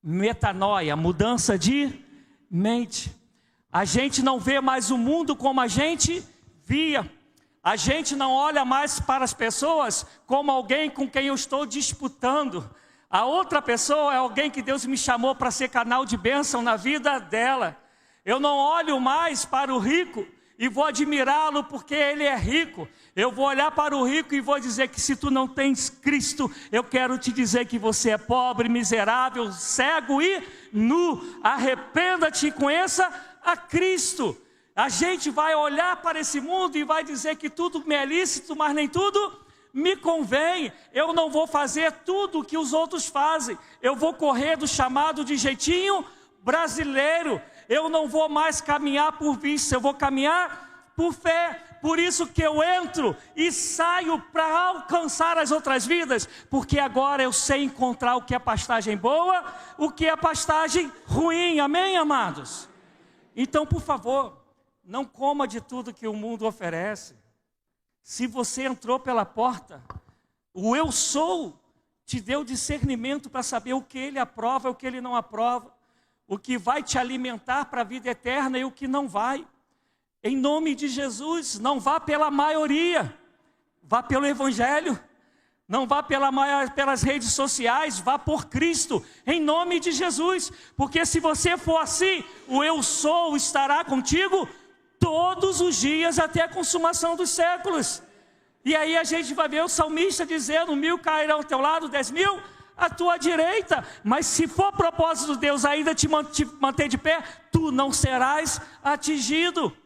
metanoia, mudança de mente. A gente não vê mais o mundo como a gente via. A gente não olha mais para as pessoas como alguém com quem eu estou disputando. A outra pessoa é alguém que Deus me chamou para ser canal de bênção na vida dela. Eu não olho mais para o rico e vou admirá-lo porque ele é rico. Eu vou olhar para o rico e vou dizer que se tu não tens Cristo, eu quero te dizer que você é pobre, miserável, cego e nu. Arrependa-te e conheça a Cristo. A gente vai olhar para esse mundo e vai dizer que tudo me é lícito, mas nem tudo me convém. Eu não vou fazer tudo o que os outros fazem. Eu vou correr do chamado de jeitinho brasileiro. Eu não vou mais caminhar por vista, eu vou caminhar por fé. Por isso que eu entro e saio para alcançar as outras vidas, porque agora eu sei encontrar o que é pastagem boa, o que é pastagem ruim. Amém, amados? Então, por favor, não coma de tudo que o mundo oferece. Se você entrou pela porta, o eu sou te deu discernimento para saber o que ele aprova e o que ele não aprova, o que vai te alimentar para a vida eterna e o que não vai. Em nome de Jesus, não vá pela maioria, vá pelo Evangelho. Não vá pelas redes sociais, vá por Cristo, em nome de Jesus. Porque se você for assim, o eu sou estará contigo todos os dias até a consumação dos séculos. E aí a gente vai ver o salmista dizendo, 1000 cairão ao teu lado, 10.000 à tua direita. Mas se for propósito de Deus ainda te manter de pé, tu não serás atingido.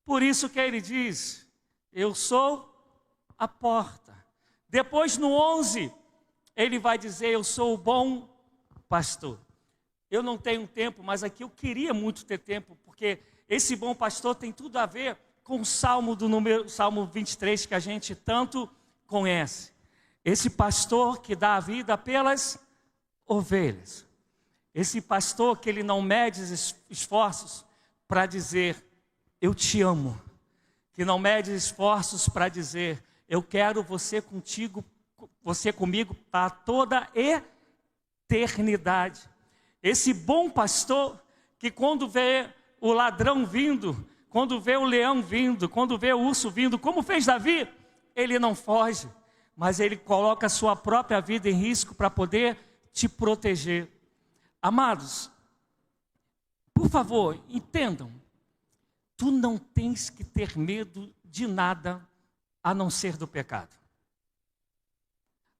Por isso que ele diz, eu sou a porta. Depois no 11, ele vai dizer, eu sou o bom pastor. Eu não tenho tempo, mas aqui eu queria muito ter tempo, porque esse bom pastor tem tudo a ver com o Salmo 23, que a gente tanto conhece. Esse pastor que dá a vida pelas ovelhas. Esse pastor que ele não mede esforços para dizer, eu te amo. Que não mede esforços para dizer, eu quero você comigo para toda eternidade. Esse bom pastor que quando vê o ladrão vindo, quando vê o leão vindo, quando vê o urso vindo, como fez Davi, ele não foge, mas ele coloca a sua própria vida em risco para poder te proteger. Amados, por favor, entendam, tu não tens que ter medo de nada a não ser do pecado.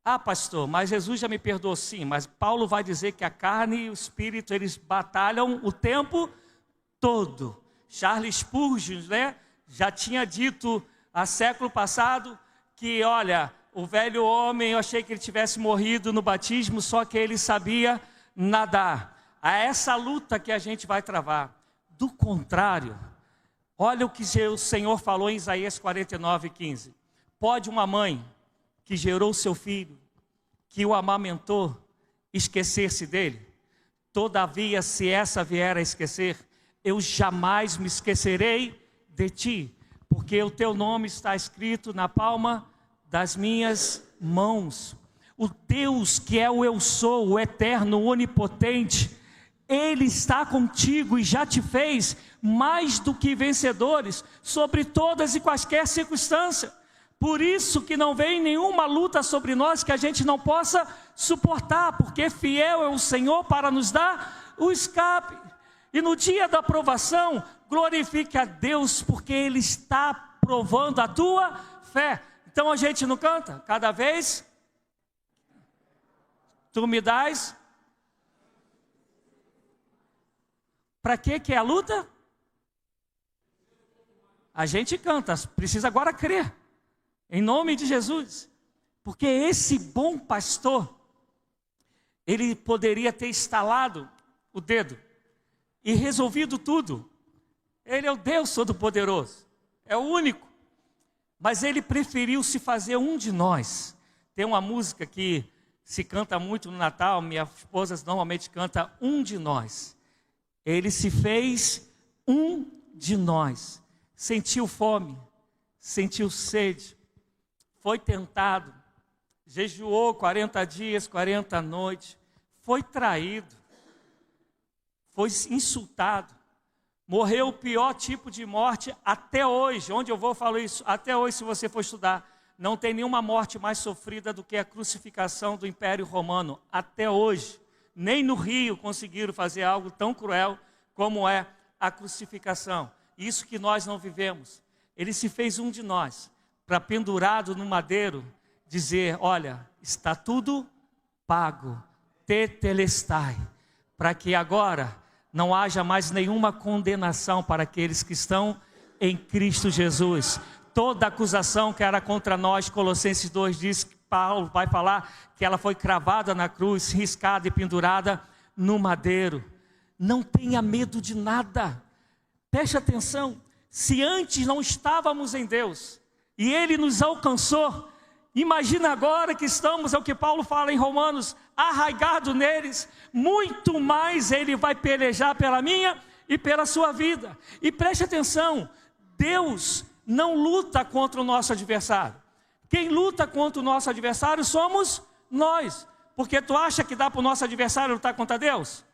Ah, pastor, mas Jesus já me perdoou. Sim, mas Paulo vai dizer que a carne e o espírito, eles batalham o tempo todo. Charles Spurgeon, já tinha dito há século passado que, olha, o velho homem, eu achei que ele tivesse morrido no batismo, só que ele sabia nadar. É essa luta que a gente vai travar. Do contrário, olha o que o Senhor falou em Isaías 49:15. Pode uma mãe que gerou seu filho, que o amamentou, esquecer-se dele? Todavia, se essa vier a esquecer, eu jamais me esquecerei de ti, porque o teu nome está escrito na palma das minhas mãos. O Deus que é o eu sou, o eterno, o onipotente, Ele está contigo e já te fez mais do que vencedores sobre todas e quaisquer circunstâncias. Por isso que não vem nenhuma luta sobre nós que a gente não possa suportar, porque fiel é o Senhor para nos dar o escape. E no dia da provação, glorifique a Deus, porque Ele está provando a tua fé. Então a gente não canta? Cada vez tu me dás. Para que é a luta? A gente canta, precisa agora crer. Em nome de Jesus. Porque esse bom pastor, ele poderia ter estalado o dedo e resolvido tudo. Ele é o Deus Todo-Poderoso, é o único. Mas ele preferiu se fazer um de nós. Tem uma música que se canta muito no Natal, minha esposa normalmente canta um de nós. Ele se fez um de nós. Sentiu fome, sentiu sede, foi tentado, jejuou 40 dias, 40 noites, foi traído, foi insultado, morreu o pior tipo de morte até hoje. Onde eu vou falar isso? Até hoje, se você for estudar, não tem nenhuma morte mais sofrida do que a crucificação do Império Romano, até hoje. Nem no Rio conseguiram fazer algo tão cruel como é a crucificação. Isso que nós não vivemos. Ele se fez um de nós, para pendurado no madeiro, dizer, olha, está tudo pago, tetelestai, para que agora não haja mais nenhuma condenação para aqueles que estão em Cristo Jesus. Toda acusação que era contra nós, Colossenses 2 diz que Paulo vai falar que ela foi cravada na cruz, riscada e pendurada no madeiro. Não tenha medo de nada. Preste atenção, se antes não estávamos em Deus e Ele nos alcançou, imagina agora que estamos, é o que Paulo fala em Romanos, arraigado neles, muito mais Ele vai pelejar pela minha e pela sua vida. E preste atenção, Deus não luta contra o nosso adversário. Quem luta contra o nosso adversário somos nós. Porque tu acha que dá para o nosso adversário lutar contra Deus?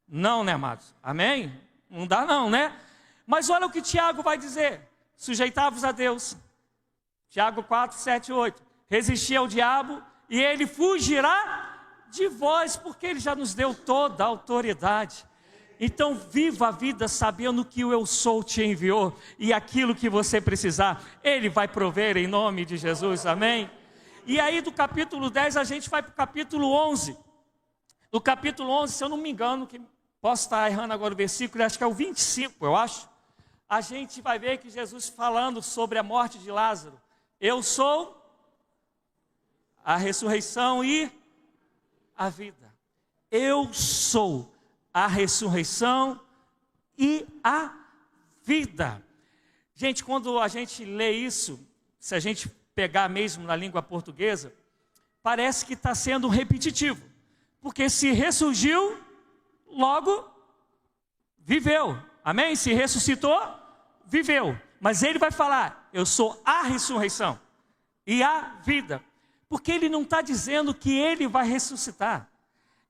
Não, né, amados? Amém? Não dá não, né? Mas olha o que Tiago vai dizer. Sujeitai-vos a Deus. Tiago 4, 7, 8. Resistir ao diabo e ele fugirá de vós, porque ele já nos deu toda a autoridade. Então viva a vida sabendo que o eu sou te enviou, e aquilo que você precisar, Ele vai prover em nome de Jesus, amém? E aí do capítulo 10 a gente vai para o capítulo 11. No capítulo 11, se eu não me engano, que posso estar errando agora o versículo, acho que é o 25, eu acho. A gente vai ver que Jesus falando sobre a morte de Lázaro. Eu sou a ressurreição e a vida. Eu sou a ressurreição e a vida. Gente, quando a gente lê isso, se a gente pegar mesmo na língua portuguesa, parece que está sendo repetitivo. Porque se ressurgiu, logo viveu. Amém? Se ressuscitou, viveu. Mas ele vai falar, eu sou a ressurreição e a vida. Porque ele não está dizendo que ele vai ressuscitar.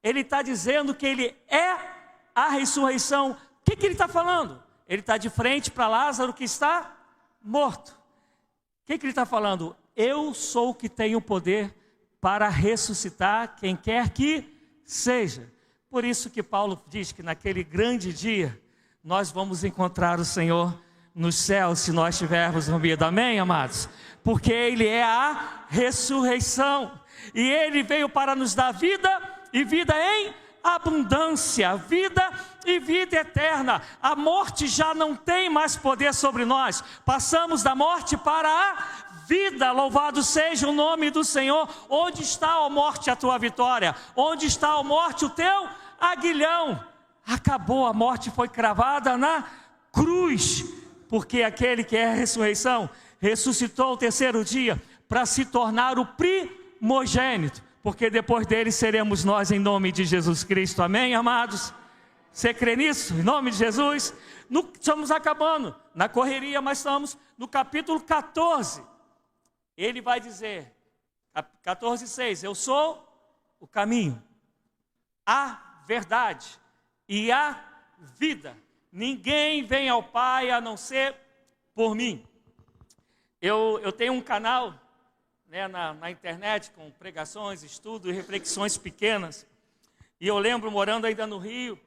Ele está dizendo que ele é a ressurreição. O que ele está falando? Ele está de frente para Lázaro que está morto. O que ele está falando? eu sou o que tenho o poder para ressuscitar quem quer que seja. Por isso que Paulo diz que naquele grande dia, nós vamos encontrar o Senhor nos céus, se nós estivermos no meio. Amém, amados? Porque Ele é a ressurreição. E Ele veio para nos dar vida e vida em abundância, vida e vida eterna. A morte já não tem mais poder sobre nós. Passamos da morte para a vida. Louvado seja o nome do Senhor. Onde está, ó morte, a tua vitória? Onde está, ó morte, o teu aguilhão? Acabou, a morte foi cravada na cruz, porque aquele que é a ressurreição ressuscitou ao terceiro dia para se tornar o primogênito, porque depois dele seremos nós, em nome de Jesus Cristo. Amém, amados? Você crê nisso? Em nome de Jesus? Estamos acabando na correria, mas estamos no capítulo 14. Ele vai dizer, 14:6, eu sou o caminho, a verdade e a vida. Ninguém vem ao Pai a não ser por mim. Eu tenho um canal, né, na internet com pregações, estudos e reflexões pequenas. E eu lembro, morando ainda no Rio,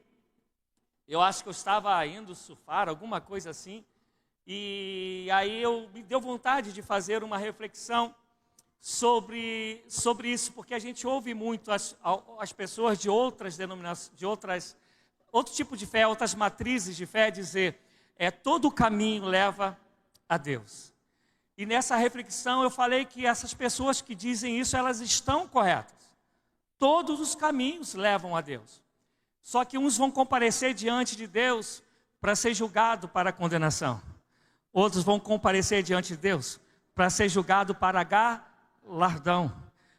eu acho que eu estava indo surfar, alguma coisa assim. E aí me deu vontade de fazer uma reflexão sobre isso, porque a gente ouve muito as pessoas de outras denominações, outro tipo de fé, outras matrizes de fé dizer, todo o caminho leva a Deus. E nessa reflexão eu falei que essas pessoas que dizem isso, elas estão corretas. Todos os caminhos levam a Deus. Só que uns vão comparecer diante de Deus para ser julgado para a condenação. Outros vão comparecer diante de Deus para ser julgado para galardão.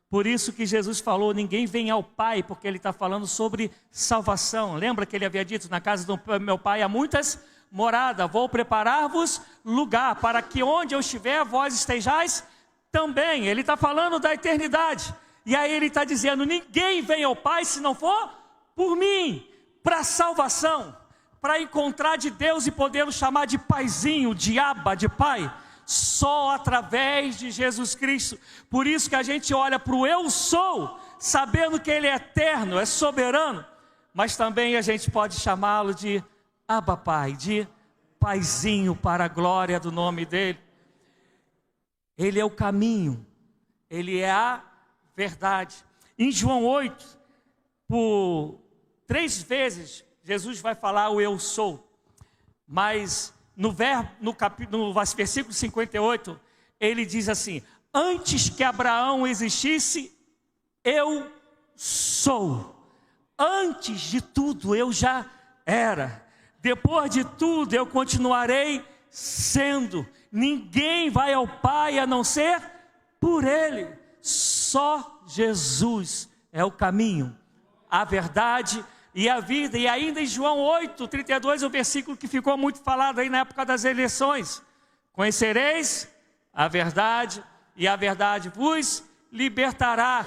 Por isso que Jesus falou, ninguém vem ao Pai, porque Ele está falando sobre salvação. Lembra que Ele havia dito, na casa do meu Pai há muitas moradas, vou preparar-vos lugar, para que onde eu estiver, vós estejais também. Ele está falando da eternidade. E aí Ele está dizendo, ninguém vem ao Pai se não for por mim, para a salvação, para encontrar de Deus e poder o chamar de paizinho, de Abba, de Pai. Só através de Jesus Cristo. Por isso que a gente olha para o eu sou, sabendo que Ele é eterno, é soberano, mas também a gente pode chamá-lo de Abba Pai, de paizinho, para a glória do nome dEle. Ele é o caminho, Ele é a verdade. Em João 8, por 3 vezes, Jesus vai falar o eu sou, mas no versículo 58, ele diz assim, antes que Abraão existisse, eu sou. Antes de tudo, eu já era. Depois de tudo, eu continuarei sendo. Ninguém vai ao Pai a não ser por Ele. Só Jesus é o caminho, a verdade e a vida. E ainda em João 8:32, o versículo que ficou muito falado aí na época das eleições. Conhecereis a verdade, e a verdade vos libertará.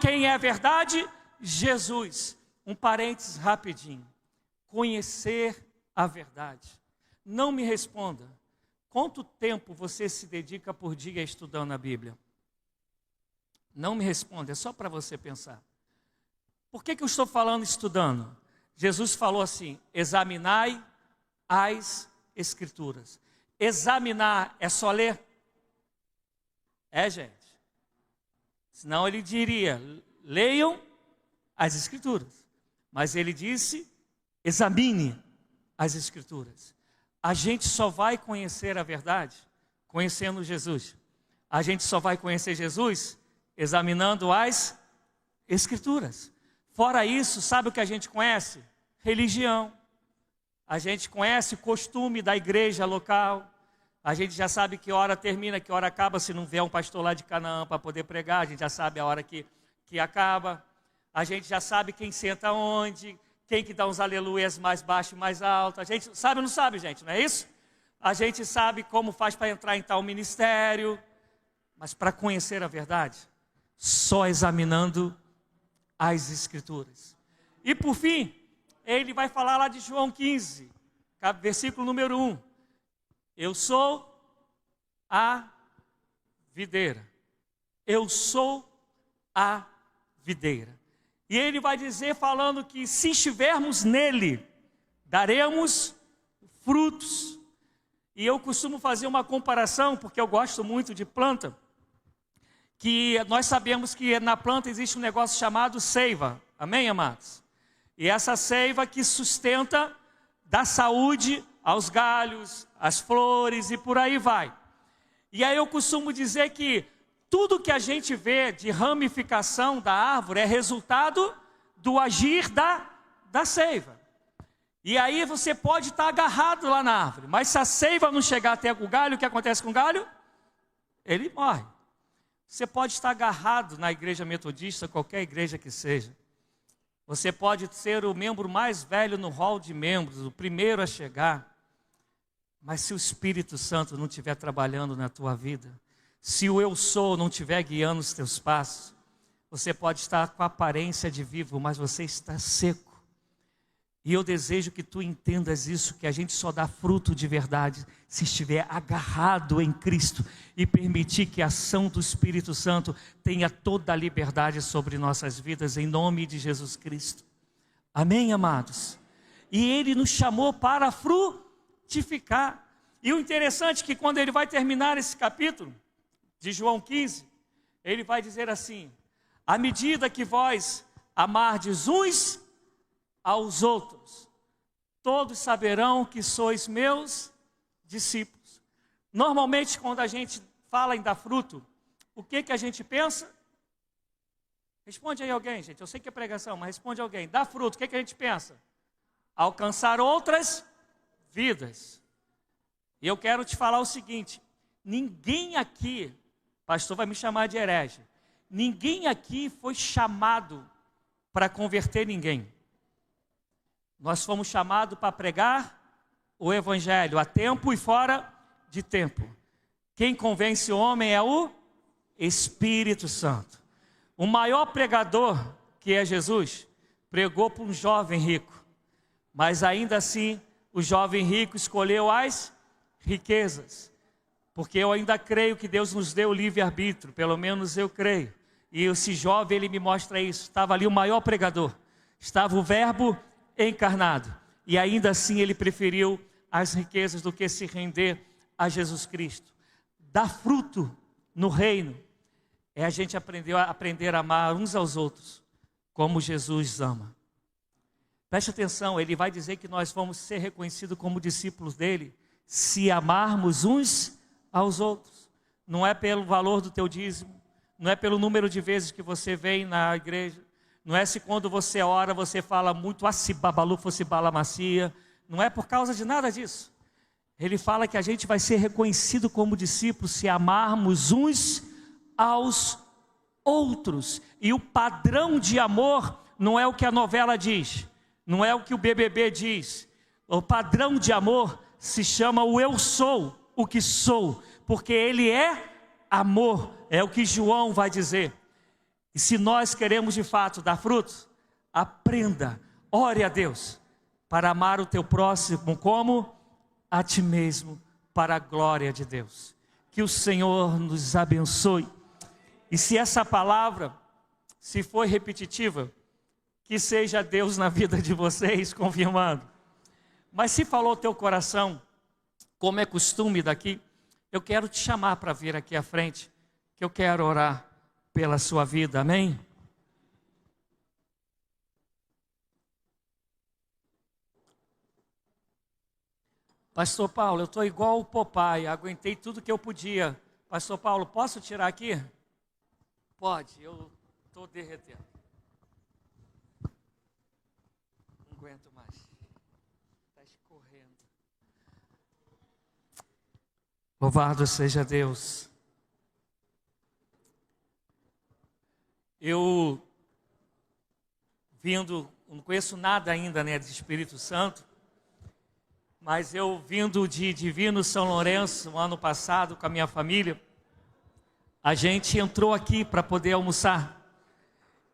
Quem é a verdade? Jesus. Um parênteses rapidinho. Conhecer a verdade. Não me responda. Quanto tempo você se dedica por dia estudando a Bíblia? Não me responda, é só para você pensar. Por que eu estou falando estudando? Jesus falou assim, examinai as Escrituras. Examinar é só ler? Gente. Senão ele diria, leiam as Escrituras. Mas ele disse, examine as Escrituras. A gente só vai conhecer a verdade conhecendo Jesus. A gente só vai conhecer Jesus examinando as Escrituras. Fora isso, sabe o que a gente conhece? Religião. A gente conhece o costume da igreja local. A gente já sabe que hora termina, que hora acaba, se não vier um pastor lá de Canaã para poder pregar. A gente já sabe a hora que acaba. A gente já sabe quem senta onde, quem que dá uns aleluias mais baixo e mais alto. A gente sabe ou não sabe, gente? Não é isso? A gente sabe como faz para entrar em tal ministério. Mas para conhecer a verdade, só examinando as Escrituras. E por fim, ele vai falar lá de João 15, versículo número 1. Eu sou a videira, eu sou a videira. E ele vai dizer, falando que se estivermos nele, daremos frutos. E eu costumo fazer uma comparação, porque eu gosto muito de planta, que nós sabemos que na planta existe um negócio chamado seiva. Amém, amados? E essa seiva que sustenta, dá saúde aos galhos, às flores e por aí vai. E aí eu costumo dizer que tudo que a gente vê de ramificação da árvore é resultado do agir da seiva. E aí você pode estar agarrado lá na árvore, mas se a seiva não chegar até o galho, o que acontece com o galho? Ele morre. Você pode estar agarrado na igreja metodista, qualquer igreja que seja. Você pode ser o membro mais velho no hall de membros, o primeiro a chegar. Mas se o Espírito Santo não estiver trabalhando na tua vida, se o eu sou não estiver guiando os teus passos, você pode estar com a aparência de vivo, mas você está seco. E eu desejo que tu entendas isso, que a gente só dá fruto de verdade se estiver agarrado em Cristo e permitir que a ação do Espírito Santo tenha toda a liberdade sobre nossas vidas, em nome de Jesus Cristo. Amém, amados? E Ele nos chamou para frutificar. E o interessante é que quando Ele vai terminar esse capítulo de João 15, Ele vai dizer assim: à medida que vós amardes uns aos outros, todos saberão que sois meus discípulos. Normalmente, quando a gente fala em dar fruto, o que a gente pensa? Responde aí alguém, gente. Eu sei que é pregação, mas responde alguém. Dá fruto, o que a gente pensa? Alcançar outras vidas. E eu quero te falar o seguinte: ninguém aqui, pastor vai me chamar de herege, ninguém aqui foi chamado para converter ninguém. Nós fomos chamados para pregar o evangelho a tempo e fora de tempo. Quem convence o homem é o Espírito Santo. O maior pregador, que é Jesus, pregou para um jovem rico. Mas ainda assim, o jovem rico escolheu as riquezas. Porque eu ainda creio que Deus nos deu o livre-arbítrio, pelo menos eu creio. E esse jovem, ele me mostra isso. Estava ali o maior pregador. Estava o verbo encarnado, e ainda assim ele preferiu as riquezas do que se render a Jesus Cristo. Dar fruto no reino é a gente aprender a amar uns aos outros como Jesus ama. Preste atenção, ele vai dizer que nós vamos ser reconhecidos como discípulos dele se amarmos uns aos outros. Não é pelo valor do teu dízimo, não é pelo número de vezes que você vem na igreja, não é se quando você ora, você fala muito babalu fosse bala macia. Não é por causa de nada disso. Ele fala que a gente vai ser reconhecido como discípulos se amarmos uns aos outros. E o padrão de amor não é o que a novela diz, não é o que o BBB diz. O padrão de amor se chama o eu sou, o que sou, porque Ele é amor, é o que João vai dizer. E se nós queremos de fato dar frutos, aprenda, ore a Deus, para amar o teu próximo como a ti mesmo, para a glória de Deus. Que o Senhor nos abençoe. E se essa palavra, se for repetitiva, que seja Deus na vida de vocês, confirmando. Mas se falou teu coração, como é costume daqui, eu quero te chamar para vir aqui à frente, que eu quero orar pela sua vida, amém? Pastor Paulo, eu estou igual o Popeye, aguentei tudo que eu podia. Pastor Paulo, posso tirar aqui? Pode, eu estou derretendo. Não aguento mais. Está escorrendo. Louvado seja Deus. Eu não conheço nada ainda, né, de Espírito Santo, mas eu vindo de Divino São Lourenço, no ano passado, com a minha família, a gente entrou aqui para poder almoçar,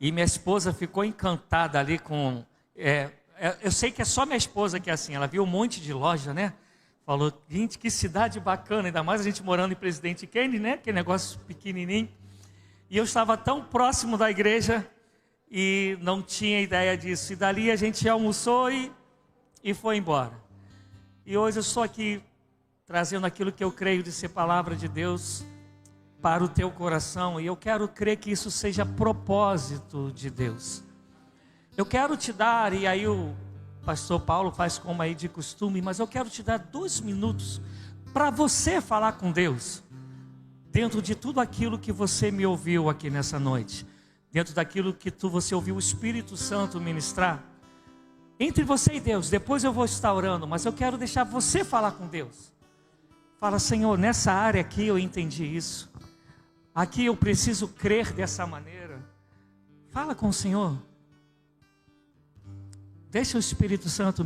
e minha esposa ficou encantada ali com... eu sei que é só minha esposa que é assim, ela viu um monte de loja, né? Falou, gente, que cidade bacana, ainda mais a gente morando em Presidente Kennedy, né? Que negócio pequenininho. E eu estava tão próximo da igreja e não tinha ideia disso. E dali a gente almoçou e foi embora. E hoje eu estou aqui trazendo aquilo que eu creio de ser palavra de Deus para o teu coração. E eu quero crer que isso seja propósito de Deus. Eu quero te dar, e aí o pastor Paulo faz como aí de costume, mas eu quero te dar 2 minutos para você falar com Deus. Dentro de tudo aquilo que você me ouviu aqui nessa noite. Dentro daquilo que você ouviu o Espírito Santo ministrar. Entre você e Deus, depois eu vou estar orando, mas eu quero deixar você falar com Deus. Fala: Senhor, nessa área aqui eu entendi isso. Aqui eu preciso crer dessa maneira. Fala com o Senhor. Deixa o Espírito Santo